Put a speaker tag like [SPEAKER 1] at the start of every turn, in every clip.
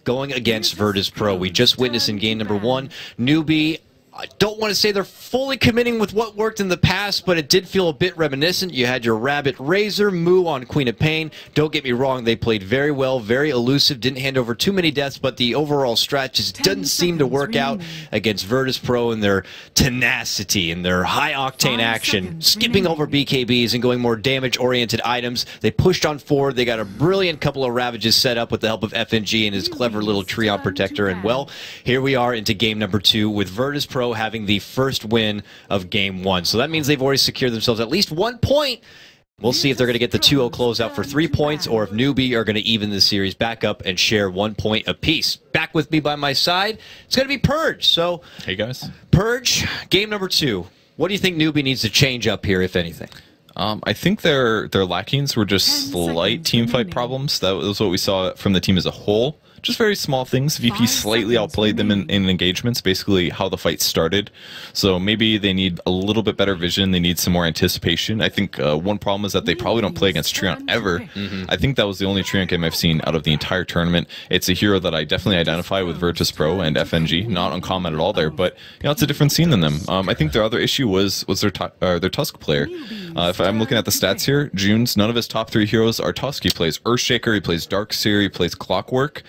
[SPEAKER 1] going against Virtus Pro. We just witnessed in game number 1, Newbee. I don't want to say they're fully committing with what worked in the past, but it did feel a bit reminiscent. You had your Rabbit Razor, Moo on Queen of Pain. Don't get me wrong, they played very well, very elusive, didn't hand over too many deaths, but the overall strat just doesn't seem to work out against Virtus Pro and their tenacity and their high-octane action, skipping over BKBs and going more damage-oriented items. They pushed on forward. They got a brilliant couple of Ravages set up with the help of FNG and his clever little Treon Protector, and well, here we are into game number 2 with Virtus Pro having the first win of game 1. So that means they've already secured themselves at least 1 point. We'll see if they're going to get the 2-0 closeout for 3 points or if Newbee are going to even the series back up and share 1 point apiece. Back with me by my side, it's going to be Purge. So,
[SPEAKER 2] hey guys.
[SPEAKER 1] Purge, game number 2. What do you think Newbee needs to change up here, if anything?
[SPEAKER 2] I think their lackings were just slight team fight problems. That was what we saw from the team as a whole. Just very small things. VP slightly outplayed them in engagements, basically how the fight started. So maybe they need a little bit better vision. They need some more anticipation. I think one problem is that they probably don't play against Treon ever. I think that was the only Treon game I've seen out of the entire tournament. It's a hero that I definitely identify with Virtus Pro and FNG. Not uncommon at all there, but you know, it's a different scene than them. I think their other issue was their Tusk player. If I'm looking at the stats here, June's, none of his top 3 heroes are Tusk. He plays Earthshaker, he plays Darkseer, he plays Clockwork.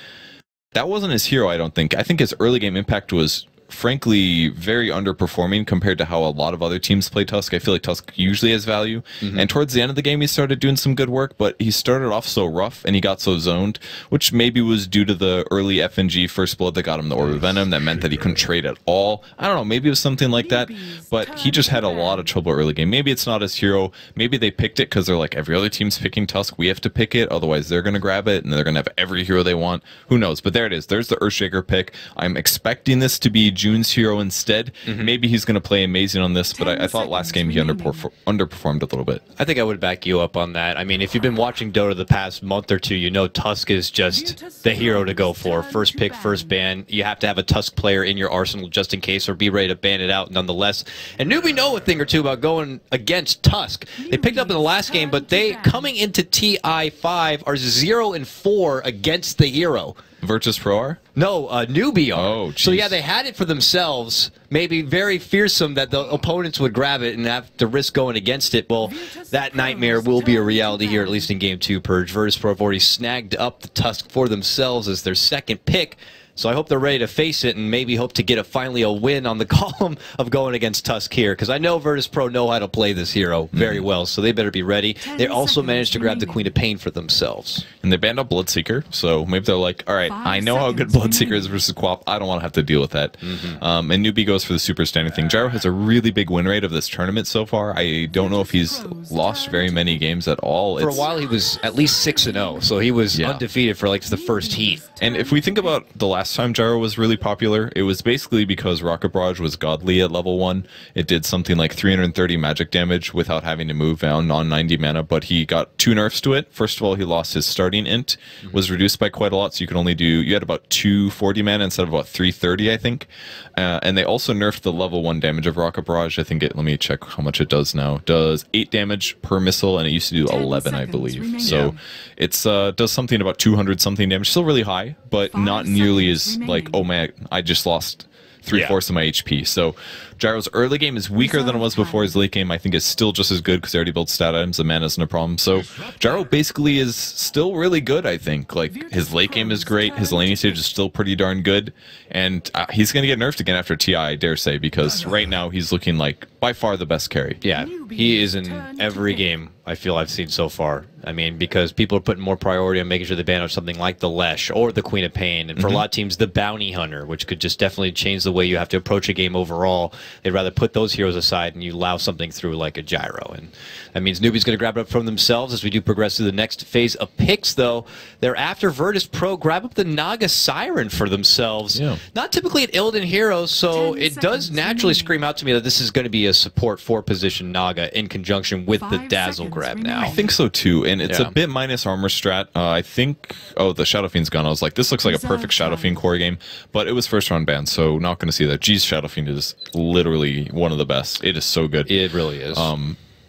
[SPEAKER 2] That wasn't his hero, I don't think. I think his early game impact was, frankly, very underperforming compared to how a lot of other teams play Tusk. I feel like Tusk usually has value. And towards the end of the game, he started doing some good work, but he started off so rough and he got so zoned, which maybe was due to the early FNG First Blood that got him the Orb of Venom. That meant that he couldn't trade at all. I don't know, maybe it was something like that, but he just had a lot of trouble early game. Maybe it's not his hero. Maybe they picked it because they're like, every other team's picking Tusk, we have to pick it, otherwise they're going to grab it, and they're going to have every hero they want. Who knows? But there it is. There's the Earthshaker pick. I'm expecting this to be June's hero instead. Maybe he's going to play amazing on this, but I thought last game he underperformed a little bit.
[SPEAKER 1] I think I would back you up on that. I mean, if you've been watching Dota the past month or two, you know Tusk is just the hero to go for. First pick, first ban. You have to have a Tusk player in your arsenal just in case, or be ready to ban it out nonetheless. And Newbee know a thing or two about going against Tusk. They picked up in the last game, but they, coming into TI5, are 0-4 against the hero.
[SPEAKER 2] Virtus Pro are?
[SPEAKER 1] No, Newbee are.
[SPEAKER 2] Oh, geez.
[SPEAKER 1] So yeah, they had it for themselves. Maybe very fearsome that the opponents would grab it and have to risk going against it. Well, that nightmare will be a reality here, at least in Game 2, Purge. Virtus Pro have already snagged up the Tusk for themselves as their second pick. So I hope they're ready to face it and maybe hope to get finally a win on the column of going against Tusk here. Because I know Virtus Pro know how to play this hero very well, so they better be ready. They also managed to grab the Queen of Pain for themselves.
[SPEAKER 2] And they banned out Bloodseeker, so maybe they're like, all right, I know how good Bloodseeker is versus Quap. I don't want to have to deal with that. And Newbee goes for the super standing thing. Gyro has a really big win rate of this tournament so far. I don't know if he's lost very many games at all.
[SPEAKER 1] For a while, he was at least 6-0, so he was undefeated for like the first heat.
[SPEAKER 2] And if we think about the last time Gyro was really popular, it was basically because Rocket Barrage was godly at level 1. It did something like 330 magic damage without having to move down on 90 mana, but he got 2 nerfs to it. First of all, he lost his starting int, was reduced by quite a lot, so you could only do, you had about 240 mana instead of about 330, I think. And they also nerfed the level 1 damage of Rocket Barrage. I think let me check how much it does now. It does 8 damage per missile, and it used to do 11, I believe. So it's does something about 200 something damage. Still really high, but not nearly as like, oh man, I just lost 3/4 of my HP. So Gyro's early game is weaker than it was before. His late game, I think, is still just as good because they already built stat items. The mana isn't a problem. So Gyro basically is still really good, I think. Like, his late game is great. His laning stage is still pretty darn good. And he's going to get nerfed again after TI, I dare say, because right now he's looking like by far the best carry.
[SPEAKER 1] Yeah, he is in every game I feel I've seen so far. I mean, because people are putting more priority on making sure they ban out something like the Lesh or the Queen of Pain. And for a lot of teams, the Bounty Hunter, which could just definitely change the way you have to approach a game overall. They'd rather put those heroes aside and you allow something through like a Gyro. And that means Newbee's going to grab it up from themselves as we do progress through the next phase of picks, though. They're after Virtus Pro, grab up the Naga Siren for themselves. Yeah. Not typically an Illidan hero, so it does naturally scream out to me that this is going to be a support 4 position Naga in conjunction with the Dazzle grab now.
[SPEAKER 2] I think so too, and it's a bit minus armor strat. I think, oh, the Shadow Fiend's gone. I was like, this looks like a perfect Shadow Fiend core game, but it was first round ban, so not going to see that. Geez, Shadow Fiend is literally one of the best. It is so good.
[SPEAKER 1] It really is.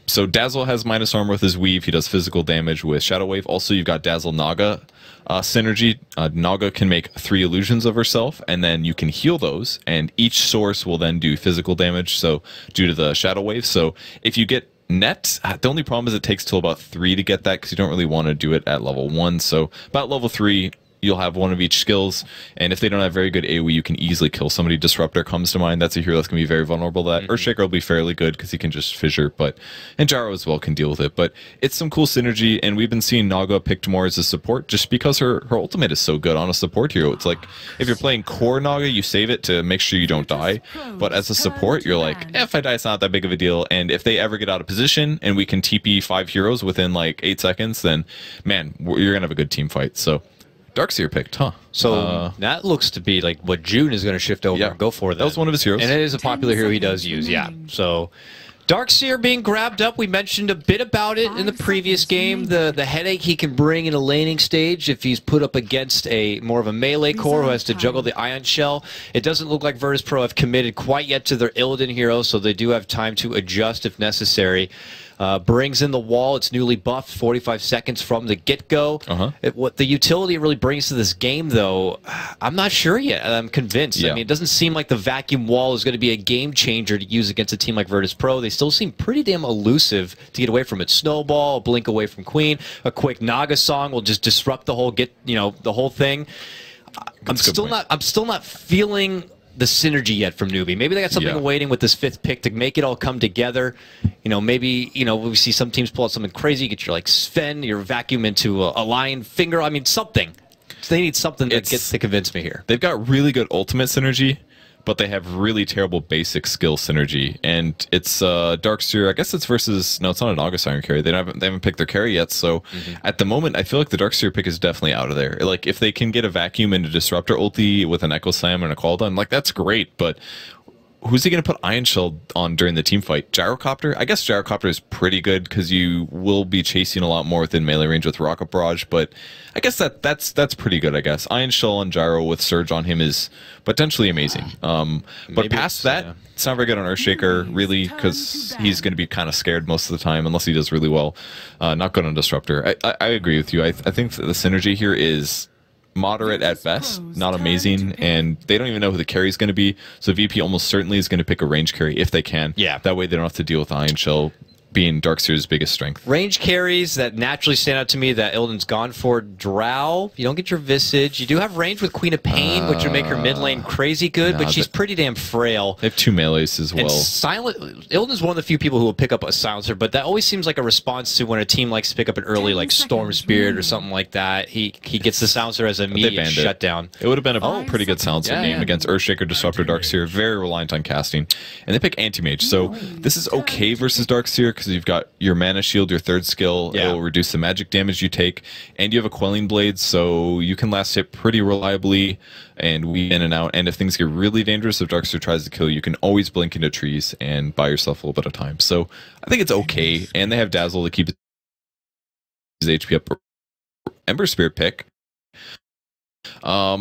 [SPEAKER 2] So Dazzle has minus armor with his Weave. He does physical damage with Shadow Wave. Also, you've got Dazzle Naga. synergy. Naga can make 3 illusions of herself, and then you can heal those, and each source will then do physical damage, so due to the shadow wave. So if you get net, the only problem is it takes till about 3 to get that, because you don't really want to do it at level 1. So about level 3, you'll have one of each skills, and if they don't have very good AoE, you can easily kill somebody. Disruptor comes to mind. That's a hero that's going to be very vulnerable to that. Earthshaker will be fairly good because he can just fissure, and Gyro as well can deal with it. But it's some cool synergy, and we've been seeing Naga picked more as a support just because her ultimate is so good on a support hero. It's like, if you're playing core Naga, you save it to make sure you don't die. But as a support, you're like, if I die, it's not that big of a deal. And if they ever get out of position and we can TP 5 heroes within like 8 seconds, then, man, you're going to have a good team fight. So Darkseer picked, huh?
[SPEAKER 1] So that looks to be like what June is going to shift over and go for.
[SPEAKER 2] That was one of his heroes.
[SPEAKER 1] And it is a popular hero he does use, So Darkseer being grabbed up, we mentioned a bit about it in the previous game. The headache he can bring in a laning stage if he's put up against a more of a melee core who has to juggle the Ion Shell. It doesn't look like Virtus.pro have committed quite yet to their Illidan hero, so they do have time to adjust if necessary. Brings in the wall. It's newly buffed, 45 seconds from the get-go. What the utility it really brings to this game, though, I'm not sure yet. I'm convinced. I mean, it doesn't seem like the vacuum wall is going to be a game changer to use against a team like Virtus.pro. They still seem pretty damn elusive to get away from it. Snowball, a blink away from Queen, a quick Naga song will just disrupt the whole the whole thing. I'm still not feeling the synergy yet from Newbee. Maybe they got something awaiting with this 5th pick to make it all come together. Maybe, we see some teams pull out something crazy, get your, like, Sven, your vacuum into a lion finger. I mean, something. So they need something that gets to convince me here.
[SPEAKER 2] They've got really good ultimate synergy, but they have really terrible basic skill synergy. And it's Darkseer, I guess it's versus, no, it's not an August Iron carry. They haven't picked their carry yet, so at the moment, I feel like the Darkseer pick is definitely out of there. Like, if they can get a vacuum into Disruptor ulti with an Echo Slam and a Cooldown, like, that's great, but who's he going to put Ion Shell on during the team fight? Gyrocopter? I guess Gyrocopter is pretty good because you will be chasing a lot more within melee range with Rocket Barrage, but I guess that's pretty good, I guess. Ion Shell on Gyro with Surge on him is potentially amazing. But past that, it's not very good on Earthshaker, really, because he's going to be kind of scared most of the time, unless he does really well. Not good on Disruptor. I agree with you. I think that the synergy here is moderate at best, not amazing, and they don't even know who the carry is going to be, so VP almost certainly is going to pick a range carry if they can. That way they don't have to deal with Ion Shell being Darkseer's biggest strength.
[SPEAKER 1] Range carries that naturally stand out to me that Illidan's gone for. Drow, you don't get your Visage. You do have range with Queen of Pain, which would make her mid lane crazy good, but she's pretty damn frail.
[SPEAKER 2] They have 2 melees as well.
[SPEAKER 1] And Illidan's one of the few people who will pick up a silencer, but that always seems like a response to when a team likes to pick up an early, like Storm Spirit or something like that. He gets the silencer as an immediate shutdown.
[SPEAKER 2] It would have been a pretty good silencer game against Earthshaker, Disruptor, Darkseer, very reliant on casting. And they pick Anti-Mage, so this is okay versus Darkseer because you've got your mana shield, your 3rd skill. It will reduce the magic damage you take, and you have a Quelling Blade, so you can last hit pretty reliably and weave in and out. And if things get really dangerous, if Darkseer tries to kill you, you can always blink into trees and buy yourself a little bit of time. So I think it's okay, and they have Dazzle to keep his HP up. Ember Spirit pick. I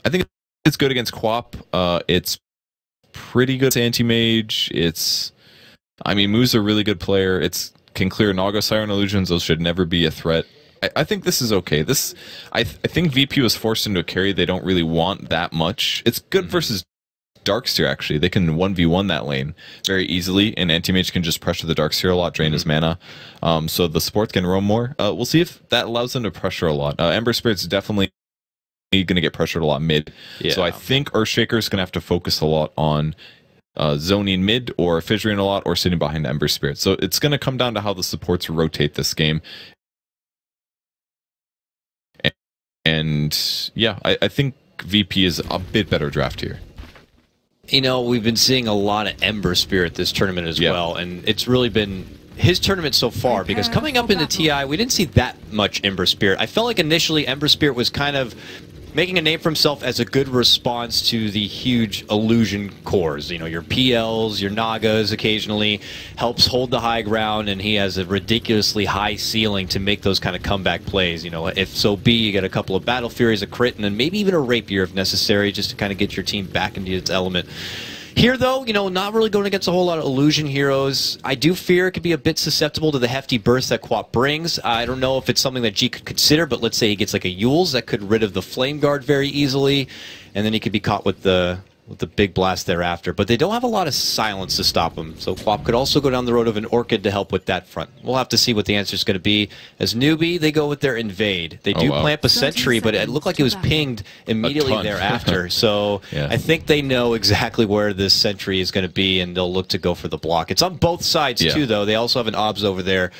[SPEAKER 2] think it's good against Quap. It's pretty good to Anti-Mage. I mean, Moo's a really good player. It can clear Naga Siren illusions. Those should never be a threat. I think this is okay. I think VP was forced into a carry they don't really want that much. It's good versus Darkseer, actually. They can 1v1 that lane very easily, and Anti-Mage can just pressure the Darkseer a lot, drain his mana. So the supports can roam more. We'll see if that allows them to pressure a lot. Ember Spirit's definitely going to get pressured a lot mid. So I think Earthshaker is going to have to focus a lot on zoning mid or fissuring a lot or sitting behind Ember Spirit. So it's going to come down to how the supports rotate this game. And yeah, I think VP is a bit better draft here.
[SPEAKER 1] We've been seeing a lot of Ember Spirit this tournament as well, and it's really been his tournament so far, because coming up into TI, we didn't see that much Ember Spirit. I felt like initially Ember Spirit was kind of making a name for himself as a good response to the huge illusion cores. Your PLs, your Nagas occasionally, helps hold the high ground, and he has a ridiculously high ceiling to make those kind of comeback plays. If so be, you get a couple of Battle Furies, a crit, and then maybe even a Rapier if necessary, just to kind of get your team back into its element. Here, though, you know, not really going against a whole lot of illusion heroes. I do fear it could be a bit susceptible to the hefty burst that Quap brings. I don't know if it's something that G could consider, but let's say he gets like a Yules that could rid of the Flame Guard very easily, and then he could be caught with the big blast thereafter. But they don't have a lot of silence to stop him, so Quap could also go down the road of an Orchid to help with that front. We'll have to see what the answer is going to be. As Newbee, they go with their Invade. They do plant a Sentry, but it looked like it was pinged immediately thereafter. So I think they know exactly where this Sentry is going to be, and they'll look to go for the block. It's on both sides, too, though. They also have an Obs over there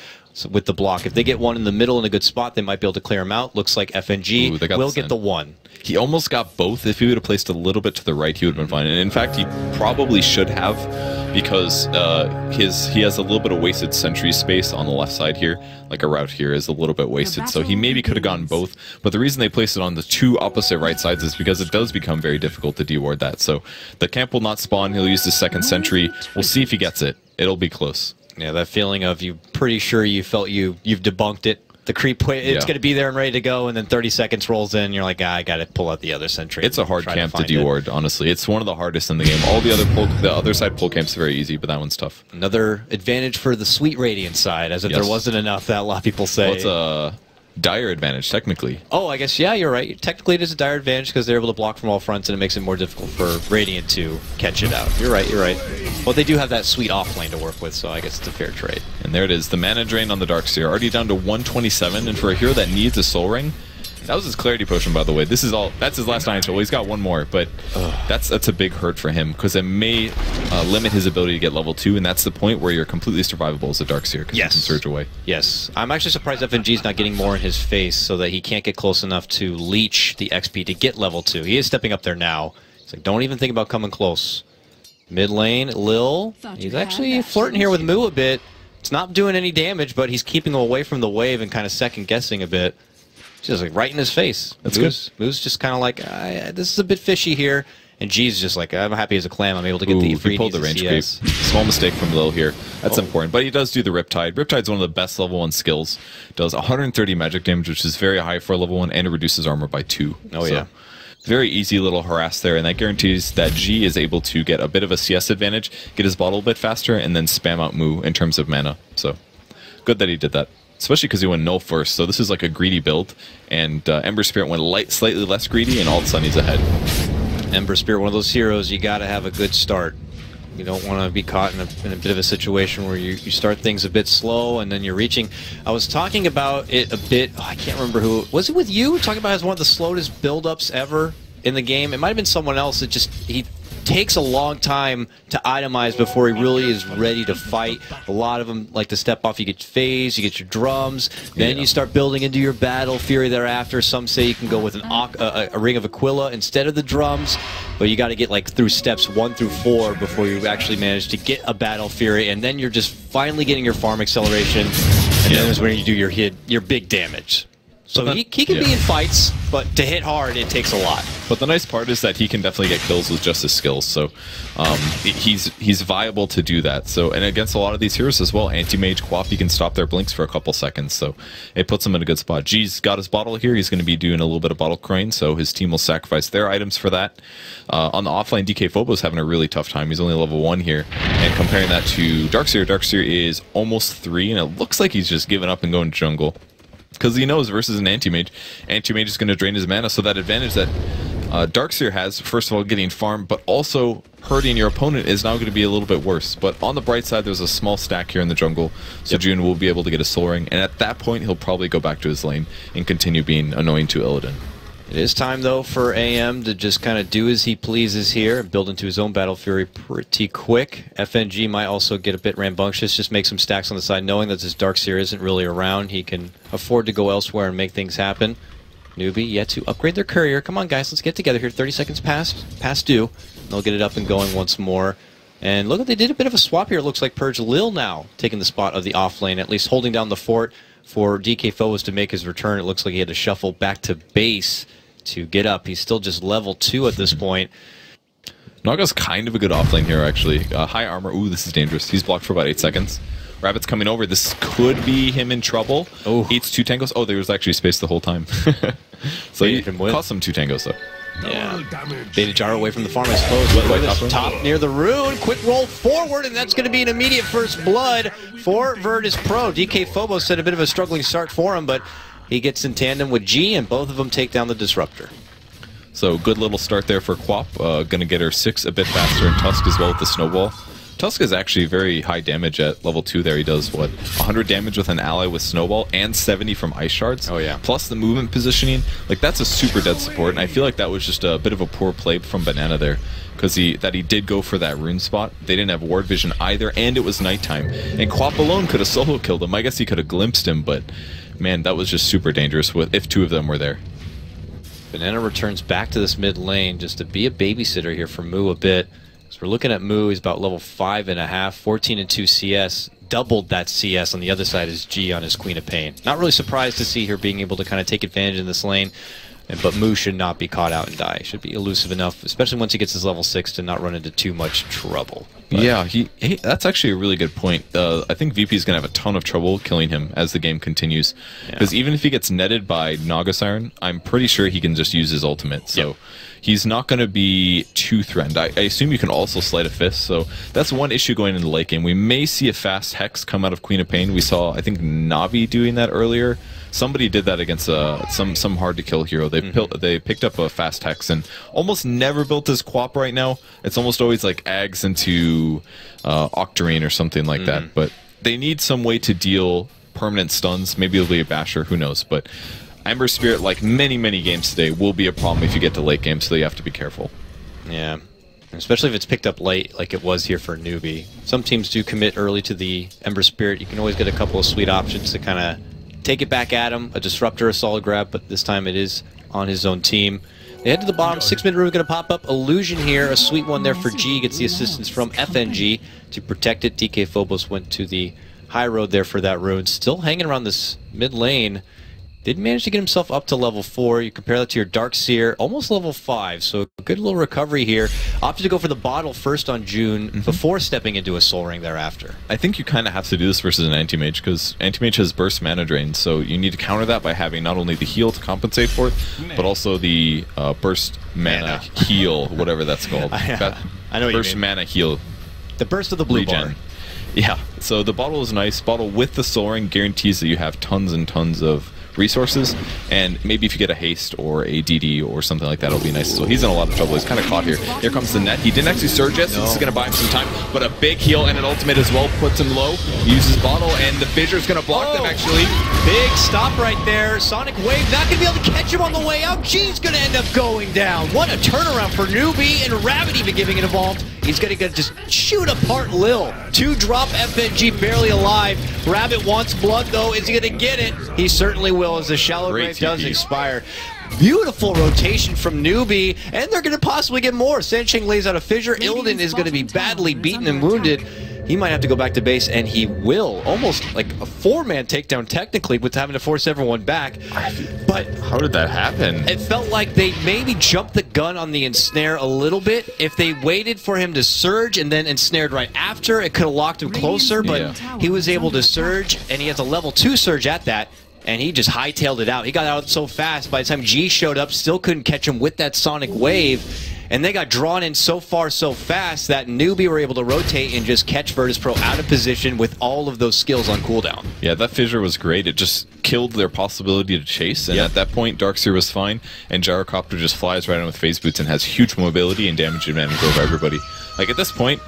[SPEAKER 1] with the block. If they get one in the middle in a good spot, they might be able to clear him out. Looks like FNG will get the one.
[SPEAKER 2] He almost got both. If he would have placed a little bit to the right, he would have been fine. And in fact, he probably should have, because he has a little bit of wasted sentry space on the left side here. Like a route here is a little bit wasted, so he maybe could have gotten both. But the reason they placed it on the two opposite right sides is because it does become very difficult to deward that. So the camp will not spawn. He'll use the second sentry. We'll see if he gets it. It'll be close.
[SPEAKER 1] Yeah, that feeling of you pretty sure you felt you've debunked it. The creep, it's going to be there and ready to go, and then 30 seconds rolls in, you're like, I got to pull out the other sentry.
[SPEAKER 2] It's a hard camp to deward, honestly. It's one of the hardest in the game. All the other side pull camps are very easy, but that one's tough.
[SPEAKER 1] Another advantage for the Sweet Radiant side, as if there wasn't enough that a lot of people say.
[SPEAKER 2] Well, it's a dire advantage, technically.
[SPEAKER 1] Oh, I guess, yeah, you're right. Technically, it is a dire advantage because they're able to block from all fronts, and it makes it more difficult for Radiant to catch it out. You're right, you're right. Well, they do have that sweet off-lane to work with, so I guess it's a fair trade.
[SPEAKER 2] And there it is, the mana drain on the Darkseer, already down to 127, and for a hero that needs a Soul Ring, that was his Clarity Potion, by the way. This is that's his last Iron Soul. Well, he's got one more, but that's a big hurt for him, because it may limit his ability to get level 2, and that's the point where you're completely survivable as a Darkseer, because you can surge away.
[SPEAKER 1] Yes. I'm actually surprised FNG's not getting more in his face so that he can't get close enough to leech the XP to get level 2. He is stepping up there now. He's like, don't even think about coming close. Mid lane, Lil, he's actually flirting here with Moo a bit. It's not doing any damage, but he's keeping him away from the wave and kind of second-guessing a bit. Just like right in his face.
[SPEAKER 2] That's good.
[SPEAKER 1] Moo's just kind of like, this is a bit fishy here. And G's just like, I'm happy as a clam. I'm able to get the free.
[SPEAKER 2] He pulled the range creep. Small mistake from Lil here. That's important. But he does do the Riptide. Riptide's one of the best level 1 skills. Does 130 magic damage, which is very high for a level 1, and it reduces armor by 2.
[SPEAKER 1] Oh, so, yeah.
[SPEAKER 2] Very easy little harass there, and that guarantees that G is able to get a bit of a CS advantage, get his bottle a bit faster, and then spam out Moo in terms of mana. So, good that he did that. Especially because he went null first, so this is like a greedy build, and Ember Spirit went slightly less greedy, and all of a sudden he's ahead.
[SPEAKER 1] Ember Spirit, one of those heroes, you got to have a good start. You don't want to be caught in a bit of a situation where you start things a bit slow, and then you're reaching. I was talking about it a bit, I can't remember who, was it with you? Talking about it as one of the slowest build-ups ever in the game. It might have been someone else that he takes a long time to itemize before he really is ready to fight. A lot of them like to step off. You get phase, you get your drums, then you start building into your battle fury thereafter. Some say you can go with a ring of Aquila instead of the drums, but you got to get like through steps 1 through 4 before you actually manage to get a battle fury, and then you're just finally getting your farm acceleration, and then is when you do your big damage. So he can be in fights, but to hit hard, it takes a lot.
[SPEAKER 2] But the nice part is that he can definitely get kills with just his skills. So he's viable to do that. So, and against a lot of these heroes as well, Anti-Mage, Quap, he can stop their blinks for a couple seconds. So it puts him in a good spot. G's got his bottle here. He's going to be doing a little bit of bottle crane, so his team will sacrifice their items for that. On the offline, DK Phobo's having a really tough time. He's only level 1 here. And comparing that to Darkseer, Darkseer is almost 3, and it looks like he's just giving up and going jungle. Because he knows versus an Anti-Mage, Anti-Mage is going to drain his mana, so that advantage that Darkseer has, first of all, getting farmed, but also hurting your opponent is now going to be a little bit worse. But on the bright side, there's a small stack here in the jungle, so June will be able to get a Soul Ring, and at that point, he'll probably go back to his lane and continue being annoying to Illidan.
[SPEAKER 1] It is time, though, for AM to just kind of do as he pleases here and build into his own Battle Fury pretty quick. FNG might also get a bit rambunctious, just make some stacks on the side, knowing that this Darkseer isn't really around. He can afford to go elsewhere and make things happen. Newbee yet to upgrade their courier. Come on, guys, let's get together here. 30 seconds past due. They'll get it up and going once more. And look, they did a bit of a swap here. It looks like Purge Lil now taking the spot of the off lane, at least holding down the fort for DK Phobos to make his return. It looks like he had to shuffle back to base to get up. He's still just level 2 at this point.
[SPEAKER 2] Naga's kind of a good offlane here, actually. High armor. Ooh, this is dangerous. He's blocked for about 8 seconds. Rabbit's coming over. This could be him in trouble.
[SPEAKER 1] Oh.
[SPEAKER 2] Eats 2 tangos. Oh, there was actually space the whole time. So he cost him 2 tangos, though.
[SPEAKER 1] Yeah. Beta Jar away from the farm, I suppose. But this top near the rune. Quick roll forward, and that's going to be an immediate first blood for Virtus Pro. DK Phobos had a bit of a struggling start for him, but he gets in tandem with G, and both of them take down the Disruptor.
[SPEAKER 2] So good little start there for Quap. Going to get her 6 a bit faster, and Tusk as well with the Snowball. Tusk is actually very high damage at level 2 there. He does, what, 100 damage with an ally with Snowball and 70 from Ice Shards.
[SPEAKER 1] Oh, yeah.
[SPEAKER 2] Plus the movement positioning. Like, that's a super dead support, and I feel like that was just a bit of a poor play from Banana there. Because he did go for that rune spot. They didn't have ward vision either, and it was nighttime. And Quap alone could have solo killed him. I guess he could have glimpsed him, but man, that was just super dangerous if 2 of them were there.
[SPEAKER 1] Banana returns back to this mid lane just to be a babysitter here for Moo a bit. So we're looking at Moo, he's about level 5.5, 14 and 2 CS. Doubled that CS on the other side is G on his Queen of Pain. Not really surprised to see her being able to kind of take advantage in this lane. But Moo should not be caught out and die. Should be elusive enough, especially once he gets his level 6, to not run into too much trouble. But
[SPEAKER 2] yeah, that's actually a really good point. I think VP is going to have a ton of trouble killing him as the game continues. Because even if he gets netted by Naga Siren, I'm pretty sure he can just use his ultimate. So he's not going to be too threatened. I assume you can also Sleight of Fist. So that's one issue going into the late game. We may see a fast Hex come out of Queen of Pain. We saw, I think, Na'Vi doing that earlier. Somebody did that against some hard-to-kill hero. They picked up a fast Hex and almost never built his Quap right now. It's almost always like Ags into Octarine or something like that. But they need some way to deal permanent stuns. Maybe it'll be a Basher, who knows. But Ember Spirit, like many games today, will be a problem if you get to late game, so you have to be careful.
[SPEAKER 1] Yeah, especially if it's picked up late like it was here for Newbee. Some teams do commit early to the Ember Spirit. You can always get a couple of sweet options to kind of take it back at him. A Disruptor, a solid grab, but this time it is on his own team. They head to the bottom. 6-minute rune going to pop up. Illusion here, a sweet one there for G. Gets the assistance from FNG to protect it. DK Phobos went to the high road there for that rune. Still hanging around this mid lane. Did manage to get himself up to level 4. You compare that to your Darkseer, almost level 5. So a good little recovery here. Opted to go for the bottle first on June before stepping into a Soul Ring thereafter.
[SPEAKER 2] I think you kind of have to do this versus an Anti-Mage because Anti-Mage has burst mana drain. So you need to counter that by having not only the heal to compensate for it, but also the burst mana heal, whatever that's called.
[SPEAKER 1] I know what
[SPEAKER 2] burst
[SPEAKER 1] you mean.
[SPEAKER 2] mana heal.
[SPEAKER 1] The burst of the blue bar.
[SPEAKER 2] Yeah, so the bottle is nice. Bottle with the Soul Ring guarantees that you have tons and tons of resources, and maybe if you get a haste or a DD or something like that, it'll be nice as well. He's in a lot of trouble. He's kind of caught here. Here comes the net. He didn't actually surge yet, so this is going to buy him some time, but a big heal and an ultimate as well puts him low. He uses bottle, and the Fissure's going to block them, actually.
[SPEAKER 1] Big stop right there. Sonic Wave not going to be able to catch him on the way out. G's going to end up going down. What a turnaround for Newbee, and Rabbit even giving it a vault. He's going to just shoot apart Lil. 2-drop FNG barely alive. Rabbit wants blood, though. Is he going to get it? He certainly will, as the Shallow Grave does expire. Beautiful rotation from Newbee, and they're going to possibly get more. Sancheng lays out a fissure. Illidan is going to be badly beaten and wounded. He might have to go back to base, and he will. Almost like a 4-man takedown, technically, with having to force everyone back. But
[SPEAKER 2] how did that happen?
[SPEAKER 1] It felt like they maybe jumped the gun on the ensnare a little bit. If they waited for him to surge and then ensnared right after, it could have locked him closer, but he was able to surge, and he has a level 2 surge at that. And he just hightailed it out. He got out so fast. By the time G showed up, still couldn't catch him with that Sonic Wave. And they got drawn in so far so fast that Newbee were able to rotate and just catch Virtus Pro out of position with all of those skills on cooldown.
[SPEAKER 2] Yeah, that fissure was great. It just killed their possibility to chase. And at that point, Darkseer was fine. And Gyrocopter just flies right in with phase boots and has huge mobility and damage advantage over everybody. Like, at this point,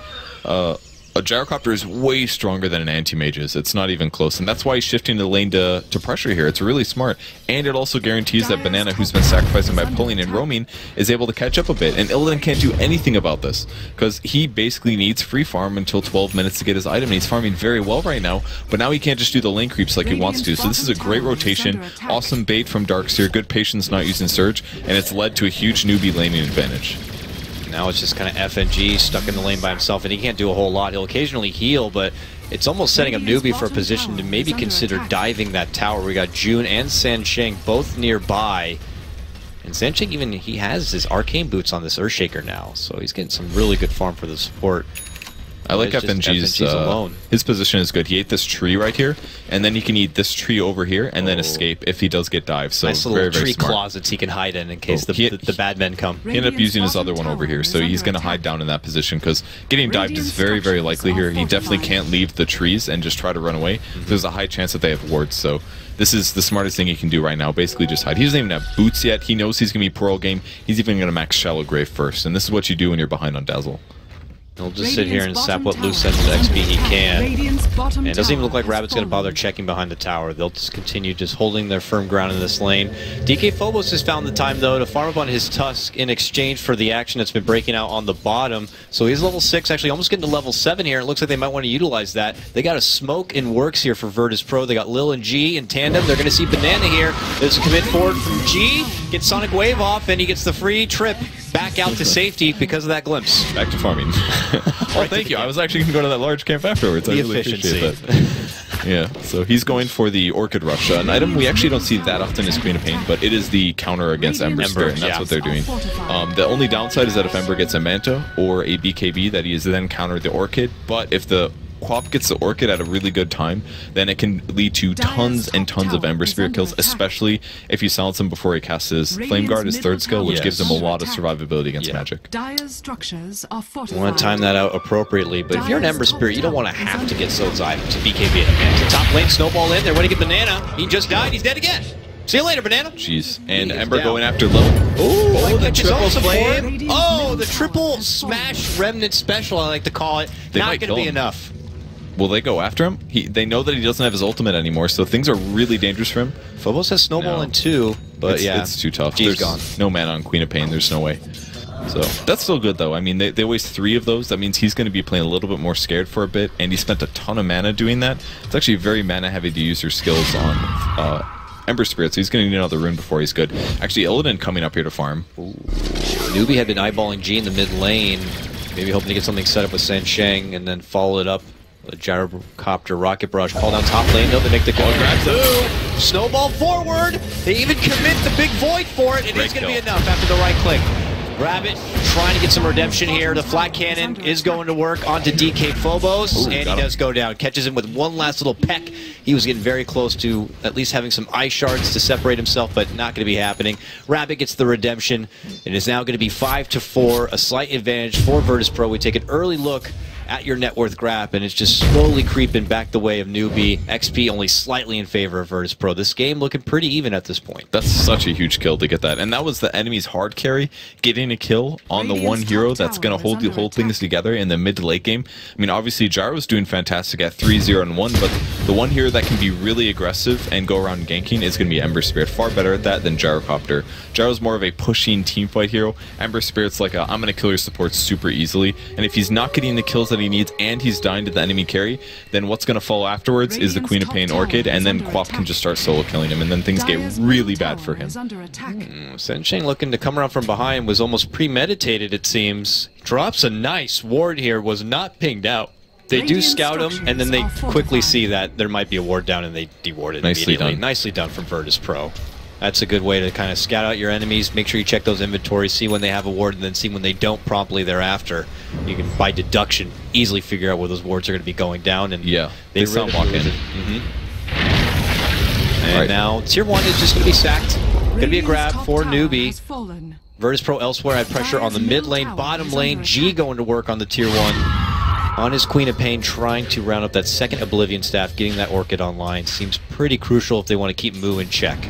[SPEAKER 2] a Gyrocopter is way stronger than an Anti-Mage is. It's not even close, and that's why he's shifting the lane to pressure here. It's really smart, and it also guarantees that Banana, who's been sacrificing by pulling and roaming, is able to catch up a bit, and Illidan can't do anything about this, because he basically needs free farm until 12 minutes to get his item, and he's farming very well right now, but now he can't just do the lane creeps like he wants to, so this is a great rotation, awesome bait from Darkseer, good patience not using Surge, and it's led to a huge Newbee laning advantage.
[SPEAKER 1] Now it's just kind of FNG stuck in the lane by himself, and he can't do a whole lot. He'll occasionally heal, but it's almost setting up Newbee for a position to maybe consider diving that tower. We got June and Sancheng both nearby. And Sancheng even, he has his arcane boots on this Earthshaker now, so he's getting some really good farm for the support.
[SPEAKER 2] I like FNG's
[SPEAKER 1] alone.
[SPEAKER 2] His position is good. He ate this tree right here, and then he can eat this tree over here, and then escape if he does get dived. So
[SPEAKER 1] nice little
[SPEAKER 2] very
[SPEAKER 1] tree
[SPEAKER 2] smart.
[SPEAKER 1] closets he can hide in case the bad men come.
[SPEAKER 2] He ended up using his other one over here, so he's going to hide down in that position because getting dived is very likely here. He definitely can't leave the trees and just try to run away. There's a high chance that they have wards, so this is the smartest thing he can do right now. Basically just hide. He doesn't even have boots yet. He knows he's going to be Pearl game. He's even going to max Shallow Grave first, and this is what you do when you're behind on Dazzle.
[SPEAKER 1] He'll just sit here and sap what loose ends of XP he can. And it doesn't even look like Rabbit's going to bother checking behind the tower. They'll just continue just holding their firm ground in this lane. DK Phobos has found the time, though, to farm up on his Tusk in exchange for the action that's been breaking out on the bottom. So he's level 6, actually almost getting to level 7 here. It looks like they might want to utilize that. They got a smoke in works here for Virtus Pro. They got Lil and G in tandem. They're going to see Banana here. There's a commit forward from G. Gets Sonic Wave off, and he gets the free trip back out to safety because of that glimpse.
[SPEAKER 2] Back to farming. Oh, thank you. I was actually going to go to that large camp afterwards. I really appreciate that. Yeah, so he's going for the Orchid Rush. An item we actually don't see that often is Queen of Pain, but it is the counter against Ember Spirit, and that's what they're doing. The only downside is that if Ember gets a Manta or a BKB, that he is then counter the Orchid, but if the Quap gets the Orchid at a really good time, then it can lead to tons and tons of Ember Spirit kills, especially if you silence him before he casts his Flame Guard, his third skill, which gives him a lot of survivability against magic.
[SPEAKER 1] You want to time that out appropriately, but if you're an Ember Spirit, you don't want to have to get so Zai to BKB at the top lane, snowball in, they're going to get Banana. He just died, he's dead again. See you later, Banana.
[SPEAKER 2] Jeez. And Ember going after Lil.
[SPEAKER 1] Oh, the triple flame. Oh, the triple smash remnant special, I like to call it. Not going to be enough.
[SPEAKER 2] Will they go after him? They know that he doesn't have his ultimate anymore, so things are really dangerous for him.
[SPEAKER 1] Phobos has Snowball in 2, but
[SPEAKER 2] it's too tough.
[SPEAKER 1] G's
[SPEAKER 2] There's
[SPEAKER 1] gone.
[SPEAKER 2] No mana on Queen of Pain. There's no way. So that's still good, though. I mean, they waste 3 of those. That means he's going to be playing a little bit more scared for a bit, and he spent a ton of mana doing that. It's actually very mana-heavy to use your skills on Ember Spirit, so he's going to need another rune before he's good. Actually, Illidan coming up here to farm.
[SPEAKER 1] Ooh. Newbee had been eyeballing G in the mid lane, maybe hoping to get something set up with Sansheng, and then follow it up. The Gyrocopter Rocket Barrage call down top lane. No, they make the call. Grabs it. Snowball forward. They even commit the big void for it, and it's going to be enough after the right click. Rabbit trying to get some redemption here. The flat cannon is going to work onto DK Phobos, and he does go down. Catches him with one last little peck. He was getting very close to at least having some ice shards to separate himself, but not going to be happening. Rabbit gets the redemption. It is now going to be 5-4, a slight advantage for Virtus Pro. We take an early look at your net worth graph, and it's just slowly creeping back the way of Newbee. XP only slightly in favor of Virtus Pro. This game looking pretty even at this point.
[SPEAKER 2] That's such a huge kill to get that. And that was the enemy's hard carry, getting a kill on the one hero that's going to hold things together in the mid to late game. I mean, obviously, Gyro's doing fantastic at 3-0-1, but the one hero that can be really aggressive and go around ganking is going to be Ember Spirit. Far better at that than Gyrocopter. Gyro's more of a pushing teamfight hero. Ember Spirit's like a, I'm going to kill your support super easily. And if he's not getting the kills that he needs and he's dying to the enemy carry, then what's going to follow afterwards is the Queen of Pain Orchid, and then Quap can just start solo killing him, and then things get really bad for him.
[SPEAKER 1] Sansheng looking to come around from behind was almost premeditated, it seems. Drops a nice ward here, was not pinged out. They do scout him, and then they quickly see that there might be a ward down, and they deward it immediately. Nicely done from Virtus Pro. That's a good way to kind of scout out your enemies, make sure you check those inventories, see when they have a ward, and then see when they don't promptly thereafter. You can, by deduction, easily figure out where those wards are going to be going down. And
[SPEAKER 2] yeah,
[SPEAKER 1] they
[SPEAKER 2] sound walk in.
[SPEAKER 1] And now Tier 1 is just going to be sacked. Going to be a grab for Newbee. Virtus Pro elsewhere had pressure on the mid lane, bottom lane. G going to work on the Tier 1. On his Queen of Pain, trying to round up that second Oblivion Staff, getting that Orchid online. Seems pretty crucial if they want to keep Moo in check.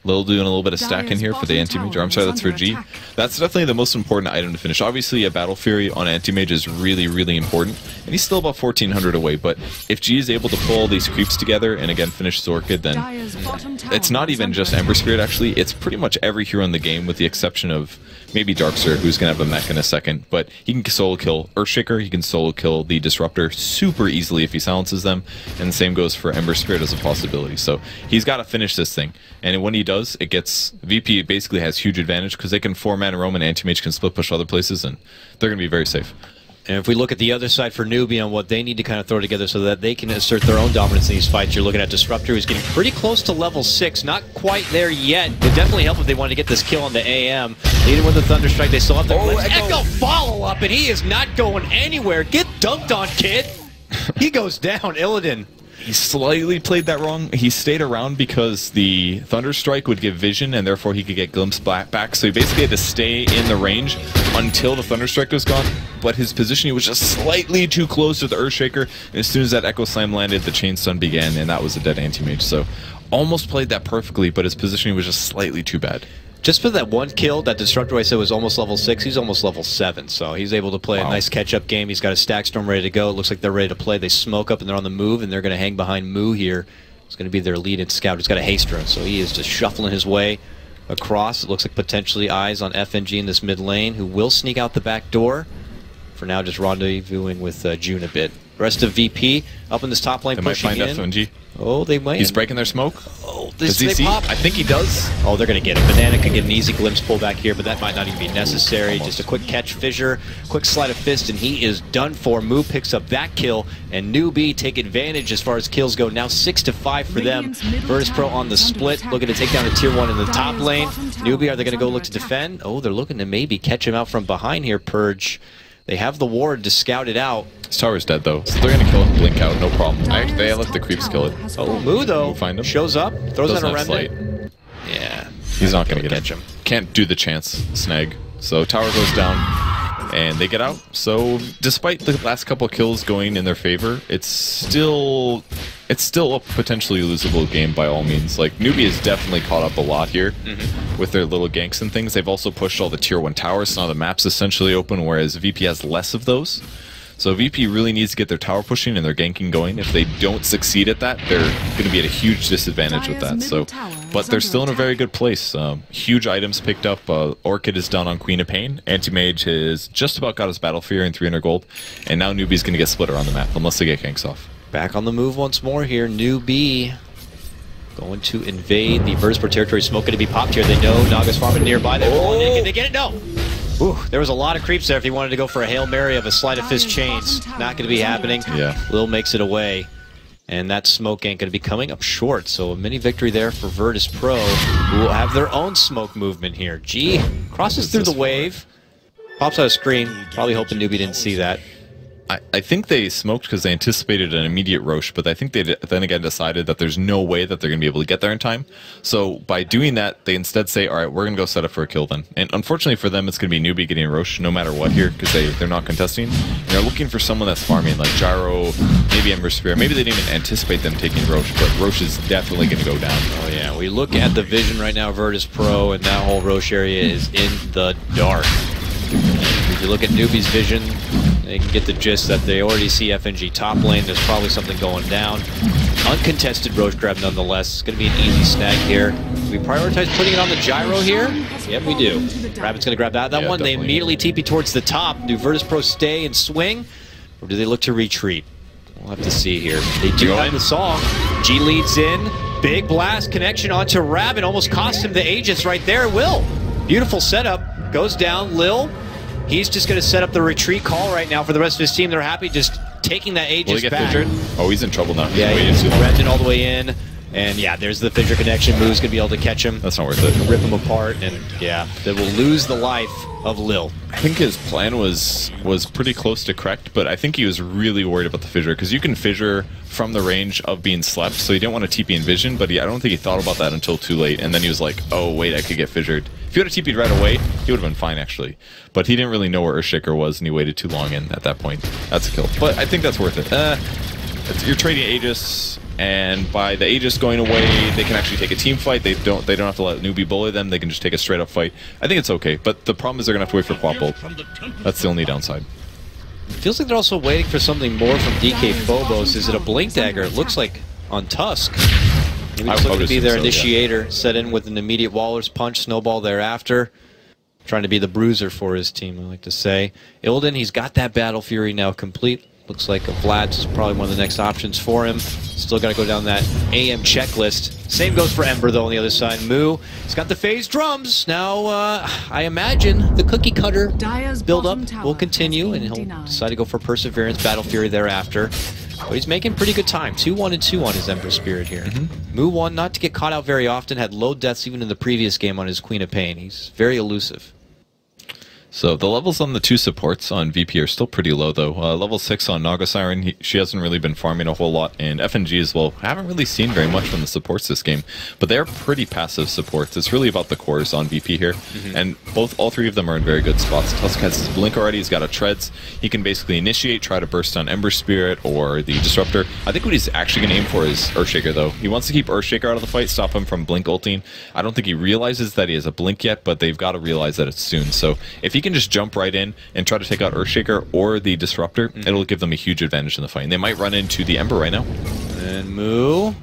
[SPEAKER 2] Lil doing a little bit of stack in here for the Anti-Mage. I'm sorry, that's for G. That's definitely the most important item to finish. Obviously, a Battle Fury on Anti-Mage is really, really important. And he's still about 1,400 away. But if G is able to pull all these creeps together and, again, finish his Orchid, then it's not even just Ember Spirit, actually. It's pretty much every hero in the game, with the exception of maybe Darkseer, who's going to have a mech in a second. But he can solo kill Earthshaker. He can solo kill the Disruptor super easily if he silences them. And the same goes for Ember Spirit as a possibility. So he's got to finish this thing. And when he does, it gets... VP basically has huge advantage because they can 4-mana roam and Anti-Mage can split push other places, and they're going to be very safe.
[SPEAKER 1] And if we look at the other side for Newbee on what they need to kind of throw together so that they can assert their own dominance in these fights, you're looking at Disruptor, who's getting pretty close to level 6. Not quite there yet. Would definitely help if they wanted to get this kill on the AM. Leading with the Thunderstrike. They still have their
[SPEAKER 2] Oh,
[SPEAKER 1] Echo follow-up, and he is not going anywhere. Get dunked on, kid. He goes down, Illidan.
[SPEAKER 2] He slightly played that wrong. He stayed around because the Thunderstrike would give vision, and therefore he could get glimpse back. So he basically had to stay in the range until the Thunderstrike was gone. But his positioning was just slightly too close to the Earthshaker. And as soon as that Echo Slam landed, the Chain Stun began, and that was a dead anti-mage. So almost played that perfectly, but his positioning was just slightly too bad.
[SPEAKER 1] Just for that one kill, that Disruptor I said was almost level 6, he's almost level 7, so he's able to play a nice catch-up game. He's got a Stack Storm ready to go. It looks like they're ready to play. They smoke up and they're on the move, and they're going to hang behind Moo here. It's going to be their lead-in scout. He's got a haste drone, so he is just shuffling his way across. It looks like potentially eyes on FNG in this mid lane, who will sneak out the back door. For now, just rendezvousing with June a bit. The rest of VP up in this top lane,
[SPEAKER 2] They
[SPEAKER 1] pushing
[SPEAKER 2] might find
[SPEAKER 1] in.
[SPEAKER 2] FNG.
[SPEAKER 1] Oh, they might.
[SPEAKER 2] He's breaking their smoke.
[SPEAKER 1] Oh,
[SPEAKER 2] Does he see?
[SPEAKER 1] pop?
[SPEAKER 2] I think he does.
[SPEAKER 1] Oh, they're going to get it. Banana could get an easy glimpse pull back here, but that might not even be necessary.
[SPEAKER 2] Almost.
[SPEAKER 1] Just a quick catch fissure, quick sleight of fist, and he is done for. Moo picks up that kill, and Newbee take advantage as far as kills go. Now 6-5 for them. Virtus Pro on the split, looking to take down a tier 1 in the top lane. Newbee, are they going to go look to defend? Oh, they're looking to maybe catch him out from behind here, Purge. They have the ward to scout it out.
[SPEAKER 2] His tower's dead, though, so they're going to kill him, blink out, no problem. They let the creeps kill it.
[SPEAKER 1] Oh, Moo, though,
[SPEAKER 2] Find him.
[SPEAKER 1] shows up, throws
[SPEAKER 2] Doesn't
[SPEAKER 1] out a
[SPEAKER 2] have
[SPEAKER 1] remnant. Yeah.
[SPEAKER 2] He's not going to
[SPEAKER 1] catch him.
[SPEAKER 2] Can't do the chance snag. So tower goes down, and they get out. So despite the last couple kills going in their favor, it's still a potentially losable game by all means. Like, Newbee has definitely caught up a lot here with their little ganks and things. They've also pushed all the tier 1 towers, so now the map's essentially open, whereas VP has less of those. So VP really needs to get their tower pushing and their ganking going. If they don't succeed at that, they're going to be at a huge disadvantage with that. So, but they're still in a very good place. Huge items picked up. Orchid is done on Queen of Pain. Anti-Mage has just about got his Battle Fury and 300 gold. And now Newbee's going to get splitter on the map, unless they get ganks off.
[SPEAKER 1] Back on the move once more here. Newbee going to invade the Virtus Pro territory. Smoke going to be popped here. They know Naga's farming nearby. They're going in. Can they get it? No. Ooh, there was a lot of creeps there if he wanted to go for a Hail Mary of a Sleight of Fist chains. Not going to be happening.
[SPEAKER 2] Yeah.
[SPEAKER 1] Lil makes it away. And that smoke ain't going to be coming up short. So a mini victory there for Virtus Pro, who will have their own smoke movement here. G crosses through the wave. Pops out a screen. Probably hoping Newbee didn't see that.
[SPEAKER 2] I think they smoked because they anticipated an immediate Roche, but I think they then again decided that there's no way that they're going to be able to get there in time. So by doing that, they instead say, all right, we're going to go set up for a kill then. And unfortunately for them, it's going to be Newbee getting Roche no matter what here, because they're not contesting. And they're looking for someone that's farming, like Gyro, maybe Ember Spear. Maybe they didn't even anticipate them taking Roche, but Roche is definitely going to go down.
[SPEAKER 1] Oh yeah, we look at the vision right now, Virtus Pro, and that whole Roche area is in the dark. If you look at Newbee's vision, they can get the gist that they already see FNG top lane. There's probably something going down. Uncontested Roche grab nonetheless. It's going to be an easy snag here. Do we prioritize putting it on the Gyro here? Yep, we do. Rabbit's going to grab that
[SPEAKER 2] Yeah,
[SPEAKER 1] one. They
[SPEAKER 2] definitely.
[SPEAKER 1] immediately TP towards the top. Do Virtus Pro stay and swing? Or do they look to retreat? We'll have to see here. They do have the song. G leads in. Big blast connection onto Rabbit. Almost cost him the Aegis right there. Will. Beautiful setup. Goes down. Lil. He's just going to set up the retreat call right now for the rest of his team. They're happy just taking that Aegis
[SPEAKER 2] Will he get
[SPEAKER 1] back.
[SPEAKER 2] fissured? Oh, he's in trouble now.
[SPEAKER 1] Yeah,
[SPEAKER 2] waiting
[SPEAKER 1] he's
[SPEAKER 2] too long.
[SPEAKER 1] Brendan all the way in. And yeah, there's the fissure connection. Moo's going to be able to catch him.
[SPEAKER 2] That's not worth it.
[SPEAKER 1] Rip him apart. And yeah, they will lose the life of Lil.
[SPEAKER 2] I think his plan was pretty close to correct, but I think he was really worried about the fissure, because you can fissure from the range of being slept, so he didn't want to TP in vision, but I don't think he thought about that until too late, and then he was like, oh wait, I could get fissured. If he would have TP'd right away, he would have been fine actually, but he didn't really know where Earthshaker was, and he waited too long in at that point. That's a kill, but I think that's worth it. You're trading Aegis, and by the Aegis going away, they can actually take a team fight. They don't have to let Newbee bully them. They can just take a straight up fight. I think it's okay, but the problem is they're gonna have to wait for Quap Bolt. That's the only downside.
[SPEAKER 1] Feels like they're also waiting for something more from DK Phobos. Is it a Blink Dagger? It looks like on Tusk. Maybe it's looking to be their initiator. Yeah. Set in with an immediate Waller's Punch, Snowball thereafter. Trying to be the bruiser for his team, I like to say. Illidan, he's got that Battle Fury now complete. Looks like Vlad's is probably one of the next options for him. Still got to go down that AM checklist. Same goes for Ember, though, on the other side. Moo, he's got the phase drums. Now, I imagine the cookie cutter build-up will continue, and he'll decide to go for Perseverance, Battle Fury thereafter. But he's making pretty good time. 2-1 and 2 on his Ember Spirit here. Moo won, not to get caught out very often, had low deaths even in the previous game on his Queen of Pain. He's very elusive.
[SPEAKER 2] So the levels on the two supports on VP are still pretty low, though. Level 6 on Naga Siren, she hasn't really been farming a whole lot, and FNG as well. I haven't really seen very much from the supports this game, but they're pretty passive supports. It's really about the cores on VP here, and all three of them are in very good spots. Tusk has his Blink already, he's got a Treads. He can basically initiate, try to burst on Ember Spirit or the Disruptor. I think what he's actually going to aim for is Earthshaker, though. He wants to keep Earthshaker out of the fight, stop him from Blink ulting. I don't think he realizes that he has a Blink yet, but they've got to realize that it's soon. So if he can just jump right in and try to take out Earthshaker or the Disruptor, it'll give them a huge advantage in the fight. And they might run into the Ember right now.
[SPEAKER 1] And Moo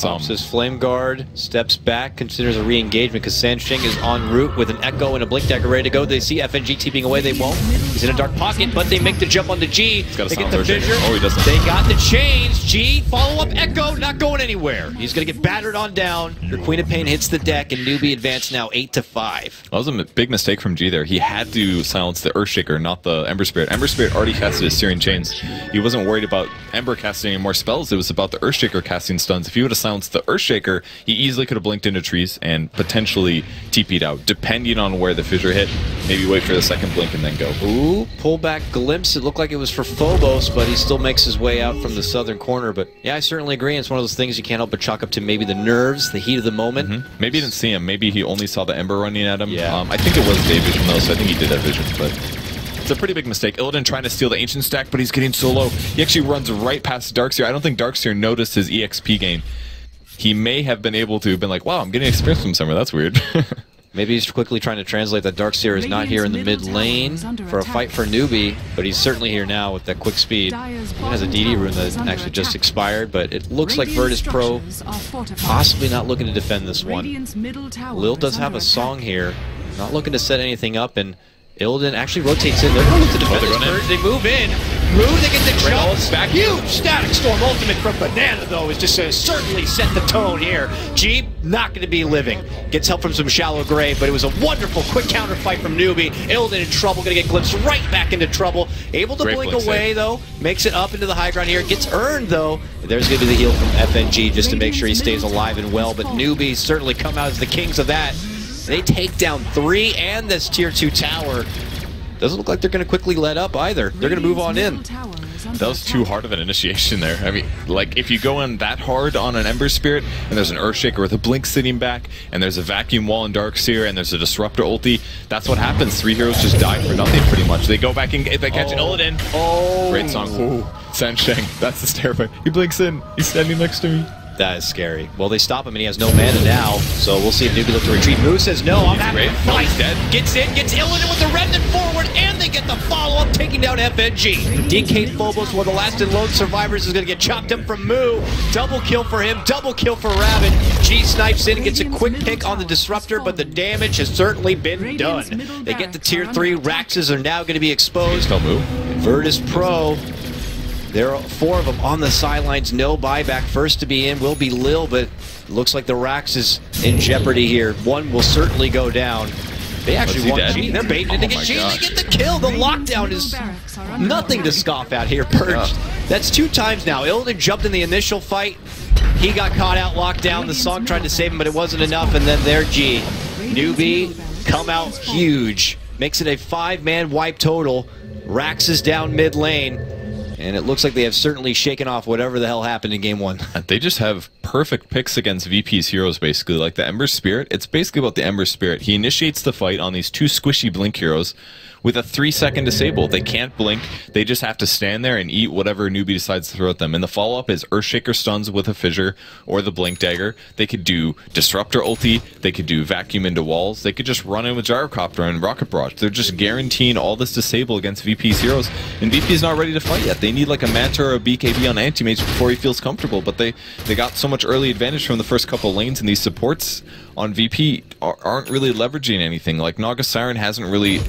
[SPEAKER 1] pops his Flame Guard, steps back, considers a re-engagement because Sansheng is en route with an Echo and a Blink Dagger ready to go. They see FNG TPing away, they won't. He's in a dark pocket, but they make the jump on the G.
[SPEAKER 2] He's got
[SPEAKER 1] they
[SPEAKER 2] a
[SPEAKER 1] get the fissure.
[SPEAKER 2] Oh, he doesn't.
[SPEAKER 1] They got the chains. G, follow-up Echo, not going anywhere. He's going to get battered on down. Your Queen of Pain hits the deck, and Newbee advanced now 8-5.
[SPEAKER 2] That was a big mistake from G there. He had to silence the Earthshaker, not the Ember Spirit. Ember Spirit already casted his Searing Chains. He wasn't worried about Ember casting any more spells. It was about the Earthshaker casting stuns. If he would have silenced the Earthshaker, he easily could have blinked into trees and potentially TP'd out, depending on where the fissure hit. Maybe wait for the second blink and then go.
[SPEAKER 1] Ooh, pullback glimpse. It looked like it was for Phobos, but he still makes his way out from the southern corner. But yeah, I certainly agree. It's one of those things you can't help but chalk up to maybe the nerves, the heat of the moment.
[SPEAKER 2] Maybe he didn't see him. Maybe he only saw the Ember running at him.
[SPEAKER 1] Yeah.
[SPEAKER 2] I think it was day vision, though, so I think he did have vision, but it's a pretty big mistake. Illidan trying to steal the Ancient stack, but he's getting so low. He actually runs right past Darkseer. I don't think Darkseer noticed his EXP gain. He may have been able to have been like, wow, I'm getting experience from somewhere. That's weird.
[SPEAKER 1] Maybe he's quickly trying to translate that Darkseer is not here in the mid lane for a fight for Newbee, but he's certainly here now with that quick speed. He has a DD rune that actually just expired, but it looks like Virtus Pro possibly not looking to defend this one. Lil does have a song here, not looking to set anything up, and Illidan actually rotates in. They're going to look to defend this Purge. They move in. They get the jump. Back. Huge Static Storm ultimate from Banana, though, is just to certainly set the tone here. G, not going to be living. Gets help from some Shallow Grave, but it was a wonderful quick counter fight from Newbee. Illidan in trouble, going to get glimpsed right back into trouble. Able to blink away, though. Makes it up into the high ground here. Gets earned, though. There's going to be the heal from FNG just to make sure he stays alive and well, but Newbee certainly come out as the kings of that. They take down 3 and this tier 2 tower. Doesn't look like they're going to quickly let up either. They're going to move on in.
[SPEAKER 2] That was too hard of an initiation there. I mean, like, if you go in that hard on an Ember Spirit, and there's an Earthshaker with a Blink sitting back, and there's a Vacuum Wall in Darkseer, and there's a Disruptor ulti, that's what happens. 3 heroes just die for nothing, pretty much. They go back and they catch an Illidan. Great song. Ooh, Sansheng. That's just terrifying. He blinks in. He's standing next to me.
[SPEAKER 1] That is scary. Well, they stop him, and he has no mana now, so we'll see if Newbee looks to retreat. Moo says, no, I'm having a fight.
[SPEAKER 2] He's dead.
[SPEAKER 1] Gets in, gets Illidan with the remnant forward, and they get the follow-up, taking down FNG. DK Phobos, one of the last and lone survivors, is going to get chopped up from Moo. Double kill for him, double kill for Rabbit. G snipes in and gets a quick pick on the Disruptor, but the damage has certainly been done. They get the tier 3. Raxes are now going to be exposed. Virtus Pro. There are 4 of them on the sidelines, no buyback. First to be in will be Lil, but looks like the Rax is in jeopardy here. One will certainly go down. They actually want G. They're baiting it to get G. They get the kill. The lockdown is nothing to scoff at here, Purge. That's 2 times now. Illidan jumped in the initial fight. He got caught out, locked down. The Song tried to save him, but it wasn't enough, and then there G. Newbee come out huge. Makes it a 5-man wipe total. Rax is down mid lane. And it looks like they have certainly shaken off whatever the hell happened in Game 1.
[SPEAKER 2] They just have perfect picks against VP's heroes, basically. Like the Ember Spirit, it's basically about the Ember Spirit. He initiates the fight on these 2 squishy Blink heroes with a 3-second disable. They can't blink. They just have to stand there and eat whatever Newbee decides to throw at them. And the follow-up is Earthshaker stuns with a Fissure or the Blink Dagger. They could do Disruptor ulti. They could do Vacuum into walls. They could just run in with Gyrocopter and Rocket Barrage. They're just guaranteeing all this disable against VP's heroes. And VP's not ready to fight yet. They need like a Manta or a BKB on Anti-Mage before he feels comfortable. But they got so much early advantage from the first couple lanes, and these supports on VP aren't really leveraging anything. Like Naga Siren hasn't really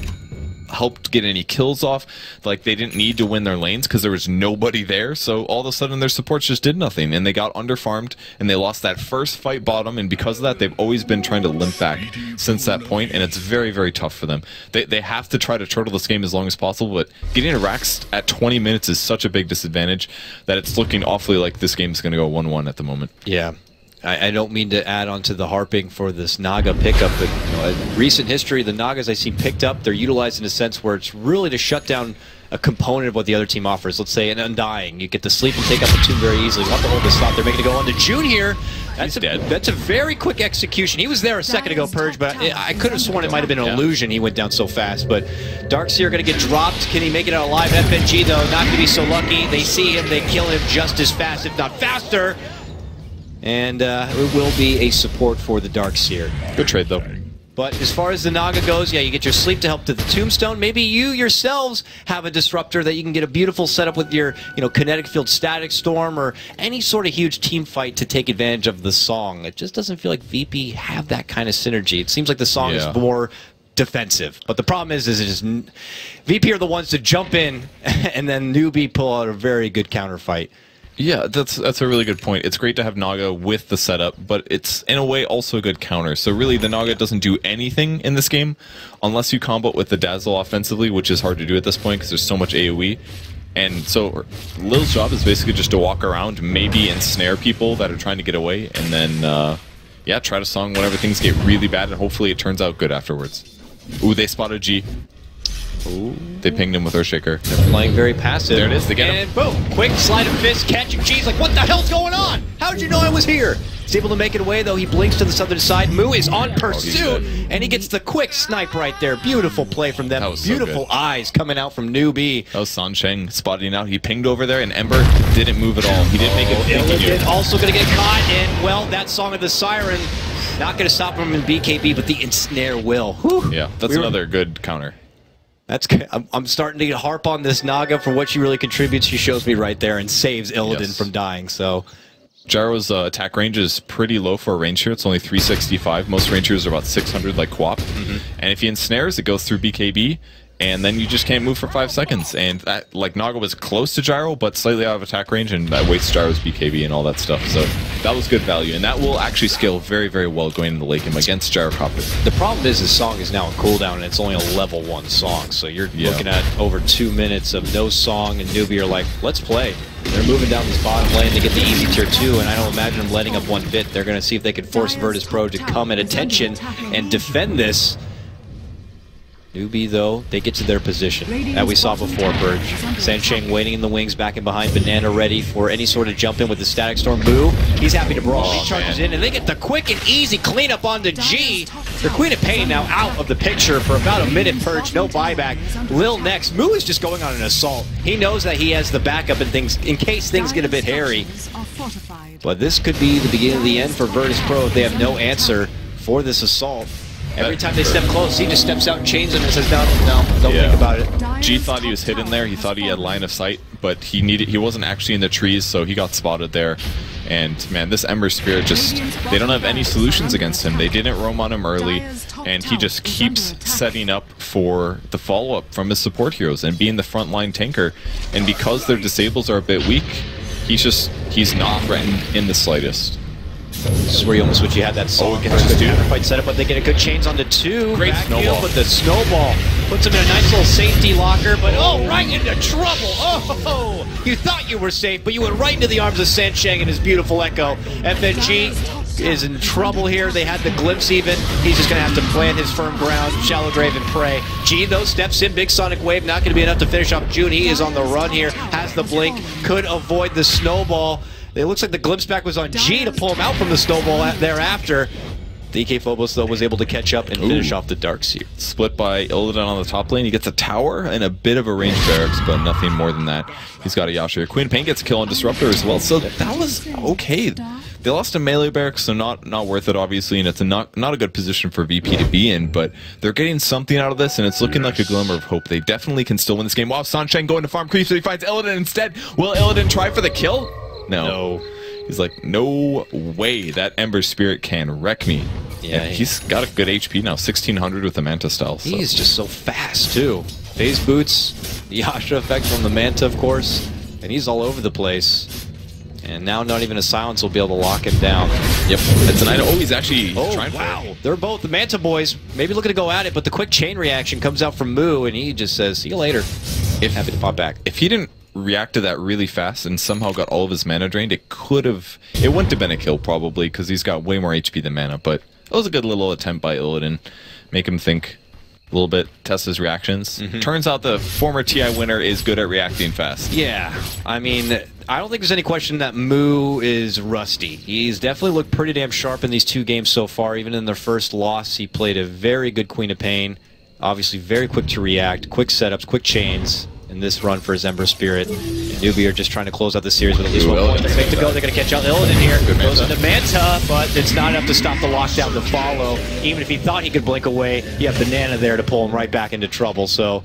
[SPEAKER 2] helped get any kills off. Like, they didn't need to win their lanes because there was nobody there, so all of a sudden their supports just did nothing, and they got underfarmed, and they lost that first fight bottom, and because of that, they've always been trying to limp back since that point, and it's very, very tough for them. They have to try to turtle this game as long as possible, but getting Raxed at 20 minutes is such a big disadvantage that it's looking awfully like this game is going to go 1-1 at the moment.
[SPEAKER 1] Yeah. I don't mean to add on to the harping for this Naga pickup, but in recent history, the Nagas I see picked up, they're utilized in a sense where it's really to shut down a component of what the other team offers. Let's say an Undying. You get to sleep and take out the tomb very easily. Want to hold the stop. They're making it go on to June here. That's a very quick execution. He was there a second ago, Purge, but I could have sworn it might have been an illusion. He went down so fast. But Darkseer going to get dropped. Can he make it out alive? FNG, though, not going to be so lucky. They see him. They kill him just as fast, if not faster. And it will be a support for the Darkseer.
[SPEAKER 2] Good trade, though.
[SPEAKER 1] But as far as the Naga goes, yeah, you get your sleep to help to the tombstone. Maybe you yourselves have a disruptor that you can get a beautiful setup with your, kinetic field static storm or any sort of huge team fight to take advantage of the song. It just doesn't feel like VP have that kind of synergy. It seems like the song is more defensive. But the problem is VP are the ones to jump in and then Newbee pull out a very good counter fight.
[SPEAKER 2] Yeah, that's a really good point. It's great to have Naga with the setup, but it's, in a way, also a good counter. So really, the Naga doesn't do anything in this game unless you combo it with the Dazzle offensively, which is hard to do at this point because there's so much AoE. And so Lil's job is basically just to walk around, maybe ensnare people that are trying to get away, and then, yeah, try to song whenever things get really bad, and hopefully it turns out good afterwards. Ooh, they spotted G. Ooh. They pinged him with Earthshaker.
[SPEAKER 1] They're playing very passive.
[SPEAKER 2] There it is. They get him.
[SPEAKER 1] And boom! Quick slide of fist, catching G's like, what the hell's going on? How did you know I was here? He's able to make it away, though. He blinks to the southern side. Moo is on pursuit, and he gets the quick snipe right there. Beautiful play from them. Beautiful eyes coming out from Newbee.
[SPEAKER 2] That was Sansheng spotting out. He pinged over there, and Ember didn't move at all. He didn't make it.
[SPEAKER 1] Illidan also going to get caught, and, well, that Song of the Siren not going to stop him in BKB, but the ensnare will. Whew.
[SPEAKER 2] Yeah, that's another good counter.
[SPEAKER 1] That's I'm starting to harp on this Naga for what she really contributes. She shows me right there and saves Illidan from dying. So
[SPEAKER 2] Gyro's attack range is pretty low for a range here. It's only 365. Most range heroes are about 600 like Quap. And if he ensnares, it goes through BKB, and then you just can't move for 5 seconds. And that, like, Naga was close to Gyro, but slightly out of attack range, and that wastes Gyro's BKB and all that stuff. So that was good value, and that will actually scale very, very well going into the late game against Gyrocopter.
[SPEAKER 1] The problem is this song is now on cooldown, and it's only a level 1 song. So you're looking at over 2 minutes of no song, and Newbee are like, let's play. They're moving down this bottom lane to get the easy tier 2, and I don't imagine them letting up one bit. They're going to see if they can force Virtus Pro to come at attention and defend this. Newbee, though, they get to their position that we saw before, Purge. Sansheng waiting in the wings, back and behind Banana, ready for any sort of jump in with the Static Storm. Boo, he's happy to brawl. He charges in, and they get the quick and easy cleanup onto G. Their Queen of Pain now out of the picture for about a minute, Purge. No buyback. Lil next. Moo is just going on an assault. He knows that he has the backup and things in case things get a bit hairy. But this could be the beginning of the end for Virtus Pro if they have no answer for this assault. Every time they step close, he just steps out and chains them and says, no, don't think about it.
[SPEAKER 2] G thought he was hidden there. He thought he had line of sight, but he wasn't actually in the trees, so he got spotted there. And, man, this Ember Spirit they don't have any solutions against him. They didn't roam on him early, and he just keeps setting up for the follow-up from his support heroes and being the frontline tanker. And because their disables are a bit weak, he's not threatened in the slightest.
[SPEAKER 1] This is where you almost wish you had that song. Fight setup, but they get a good chains onto 2.
[SPEAKER 2] Great snowball.
[SPEAKER 1] But the snowball puts him in a nice little safety locker, but right into trouble. Oh, you thought you were safe, but you went right into the arms of Sansheng and his beautiful Echo. FNG is in trouble here. They had the glimpse even. He's just going to have to plant his firm ground, shallow grave and pray. G, though, steps in. Big Sonic Wave, not going to be enough to finish off June. He is on the run here, has the blink, could avoid the snowball. It looks like the glimpse back was on G to pull him out from the snowball thereafter. DK Phobos, though, was able to catch up and finish off the Darkseer.
[SPEAKER 2] Split by Illidan on the top lane. He gets a tower and a bit of a range barracks, but nothing more than that. He's got a Yashir. Queen Pain gets a kill on Disruptor as well, so that was okay. They lost a melee barracks, so not worth it, obviously, and it's not a good position for VP to be in, but they're getting something out of this, and it's looking like a glimmer of hope. They definitely can still win this game. Wow, Sansheng going to farm creep, so he finds Illidan instead. Will Illidan try for the kill? No. He's like, no way that Ember Spirit can wreck me. Yeah, and he's got a good HP now, 1600 with the Manta style. So.
[SPEAKER 1] He's just so fast, too. Phase boots, the Yasha effect from the Manta, of course, and he's all over the place. And now not even a silence will be able to lock him down.
[SPEAKER 2] Yep, it's an item. Oh, he's actually trying
[SPEAKER 1] wow. They're both the Manta boys, maybe looking to go at it, but the quick chain reaction comes out from Moo, and he just says, see you later. Happy to pop back.
[SPEAKER 2] If he didn't reacted that really fast and somehow got all of his mana drained, it wouldn't have been a kill probably, because he's got way more HP than mana, but it was a good little attempt by Illidan. Make him think a little bit, test his reactions. Turns out the former TI winner is good at reacting fast.
[SPEAKER 1] Yeah, I mean, I don't think there's any question that Moo is rusty. He's definitely looked pretty damn sharp in these 2 games so far. Even in their first loss, he played a very good Queen of Pain. Obviously very quick to react, quick setups, quick chains in this run for his Ember Spirit. And Newbee are just trying to close out the series with at least 1 point. They're quick to go. They're going to catch out Illidan here. Goes into Manta, but it's not enough to stop the lockdown to follow. Even if he thought he could blink away, you have Banana there to pull him right back into trouble. So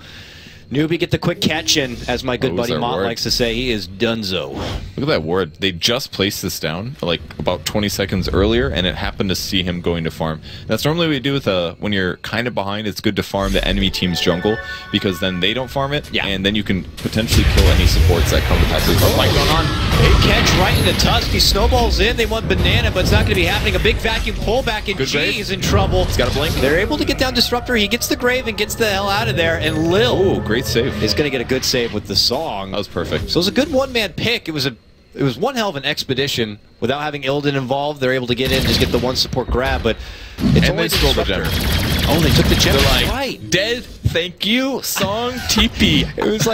[SPEAKER 1] Newbee get the quick catch, and as my good buddy Mont likes to say, he is donezo.
[SPEAKER 2] Look at that ward. They just placed this down like about 20 seconds earlier, and it happened to see him going to farm. That's normally what we do with when you're kind of behind. It's good to farm the enemy team's jungle, because then they don't farm it, and then you can potentially kill any supports that come to pass. There's a fight going on.
[SPEAKER 1] Big catch right into Tusk. He snowballs in. They want Banana, but it's not going to be happening. A big vacuum pullback, and G is in trouble.
[SPEAKER 2] He's got a blink.
[SPEAKER 1] They're able to get down Disruptor. He gets the grave and gets the hell out of there, and Lil
[SPEAKER 2] great save.
[SPEAKER 1] Is going to get a good save with the song.
[SPEAKER 2] That was perfect.
[SPEAKER 1] So it was a good one-man pick. It was one hell of an expedition. Without having Illidan involved, they're able to get in, just get the 1 support grab, but it's only
[SPEAKER 2] stole the gem.
[SPEAKER 1] Oh, they took the gem.
[SPEAKER 2] They're like,
[SPEAKER 1] right.
[SPEAKER 2] Dead, thank you, song, TP.
[SPEAKER 1] It was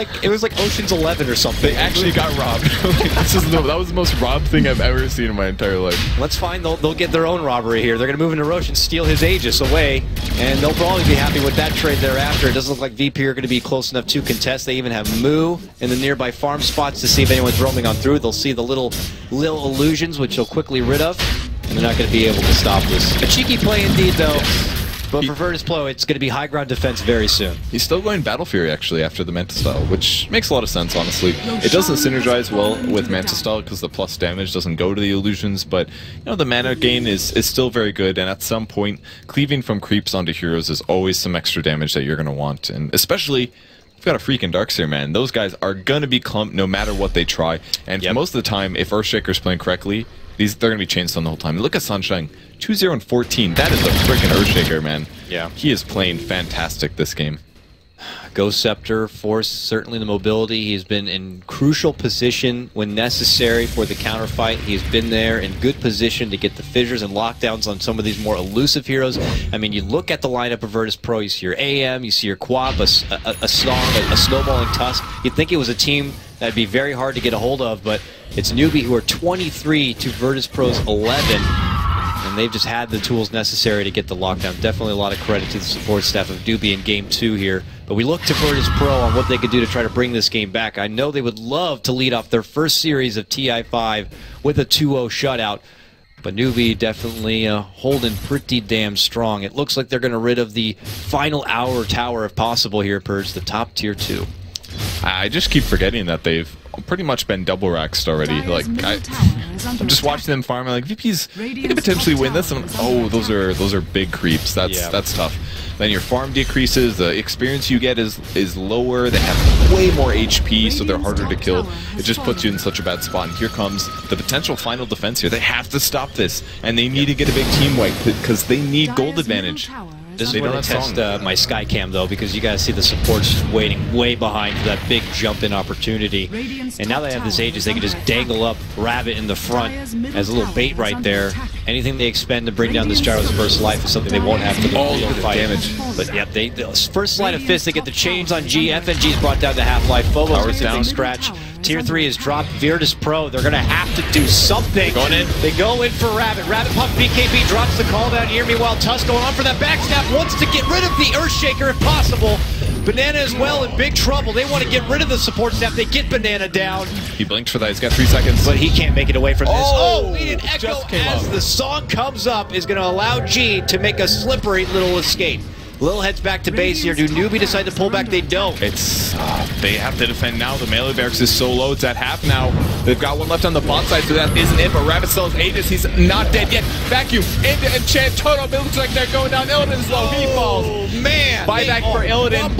[SPEAKER 1] like Ocean's 11 or something.
[SPEAKER 2] They actually got robbed. That was the most robbed thing I've ever seen in my entire life.
[SPEAKER 1] Let's find they'll get their own robbery here. They're going to move into Roche and steal his Aegis away, and they'll probably be happy with that trade thereafter. It doesn't look like VP are going to be close enough to contest. They even have Moo in the nearby farm spots to see if anyone's roaming on through. They'll see the little illusions, which they'll quickly rid of, and they're not going to be able to stop this. A cheeky play indeed, though. But for Virtus Pro, it's going to be high ground defense very soon.
[SPEAKER 2] He's still going Battle Fury, actually, after the Manta style, which makes a lot of sense, honestly. It doesn't synergize well with Manta style because the plus damage doesn't go to the illusions, but the mana gain is still very good, and at some point, cleaving from creeps onto heroes is always some extra damage that you're going to want, and especially we've got a freaking Darkseer, man. Those guys are going to be clumped no matter what they try, and most of the time, if Earthshaker's playing correctly, they're going to be chainstone the whole time. Look at Sunshine, 2-0 and 14. That is a freaking Earthshaker, man.
[SPEAKER 1] Yeah.
[SPEAKER 2] He is playing fantastic this game.
[SPEAKER 1] Ghost Scepter, Force, certainly the mobility. He's been in crucial position when necessary for the counterfight. He's been there in good position to get the fissures and lockdowns on some of these more elusive heroes. I mean, you look at the lineup of Virtus Pro, you see your AM, you see your Quab, a snowballing Tusk. You'd think it was a team that'd be very hard to get a hold of, but it's Newbee who are 23 to Virtus Pro's 11. And they've just had the tools necessary to get the lockdown. Definitely a lot of credit to the support staff of Newbee in Game 2 here. But we look to Virtus Pro on what they could do to try to bring this game back. I know they would love to lead off their first series of TI5 with a 2-0 shutout. But Newbee definitely holding pretty damn strong. It looks like they're going to rid of the final hour tower if possible here, Purge, the top tier 2.
[SPEAKER 2] I just keep forgetting that they've pretty much been double raxed already. Like I'm just watching them farm. I'm like, VP's they could potentially win this. Oh, those are big creeps. That's tough. Then your farm decreases. The experience you get is lower. They have way more HP, so they're harder to kill. It just puts you in such a bad spot. And here comes the potential final defense here. They have to stop this, and they need to get a big team wipe because they need gold advantage.
[SPEAKER 1] This is where they test my Skycam, though, because you guys see the supports just waiting way behind for that big jump-in opportunity. And now they have this Aegis, they can just dangle up Rabbit in the front as a little bait right there. Anything they expend to bring down this Gyro's burst life is something they won't have for the real fight. Damage. But yeah, the first slide of fist, they get the chains on G. FNG is brought down to half-life. Phobos gets a big scratch. Tier 3 is dropped. Virtus Pro, they're going to have to do something.
[SPEAKER 2] Going in.
[SPEAKER 1] They go in for Rabbit. Rabbit pump BKB drops the call down here. Meanwhile, Tusk going on for that backstab. Wants to get rid of the Earthshaker if possible. Banana as well in big trouble. They want to get rid of the support staff. They get Banana down.
[SPEAKER 2] He blinked for that. He's got 3 seconds.
[SPEAKER 1] But he can't make it away from this. Oh, leading Echo as
[SPEAKER 2] up.
[SPEAKER 1] the song comes up is going to allow G to make a slippery little escape. Lil heads back to base here. Do Newbee decide to pull back? They don't.
[SPEAKER 2] It's they have to defend now. The melee barracks is so low. It's at half now. They've got one left on the bot side, so that isn't it. But Rabbit still has Aegis. He's not dead yet. Vacuum into enchant. Total. It looks like they're going down. Illidan's low. He falls.
[SPEAKER 1] Oh man!
[SPEAKER 2] Buyback for Illidan.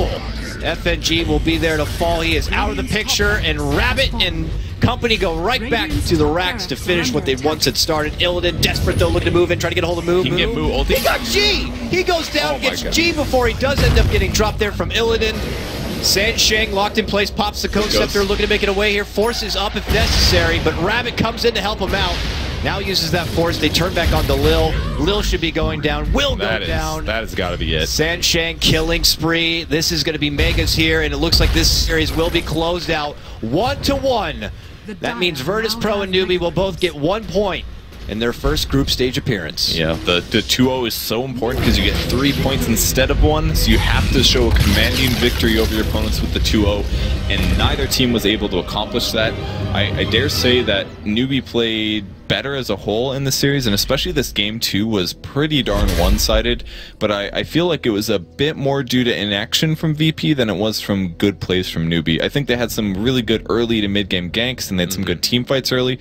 [SPEAKER 1] FNG will be there to fall. He is out of the picture, and Rabbit and company go right back to the racks to finish what they once had started. Illidan, desperate though, looking to move in, try to get a hold of Move.
[SPEAKER 2] He can get Moo ulti.
[SPEAKER 1] He got G! He goes down, gets G before he does end up getting dropped there from Illidan. Sansheng locked in place, pops the Code Scepter, looking to make it away here, forces up if necessary, but Rabbit comes in to help him out. Now uses that force, they turn back onto Lil. Lil should be going down, will go down.
[SPEAKER 2] That has got to be it.
[SPEAKER 1] Sansheng killing spree. This is going to be Megas here, and it looks like this series will be closed out 1-1. That means Virtus Pro and Newbee will both get 1 point in their first group stage appearance.
[SPEAKER 2] Yeah, the 2-0 is so important because you get 3 points instead of 1, so you have to show a commanding victory over your opponents with the 2-0, and neither team was able to accomplish that. I dare say that Newbee played better as a whole in the series, and especially this game 2 was pretty darn one-sided, but I feel like it was a bit more due to inaction from VP than it was from good plays from Newbee. I think they had some really good early to mid-game ganks, and they had some good team fights early.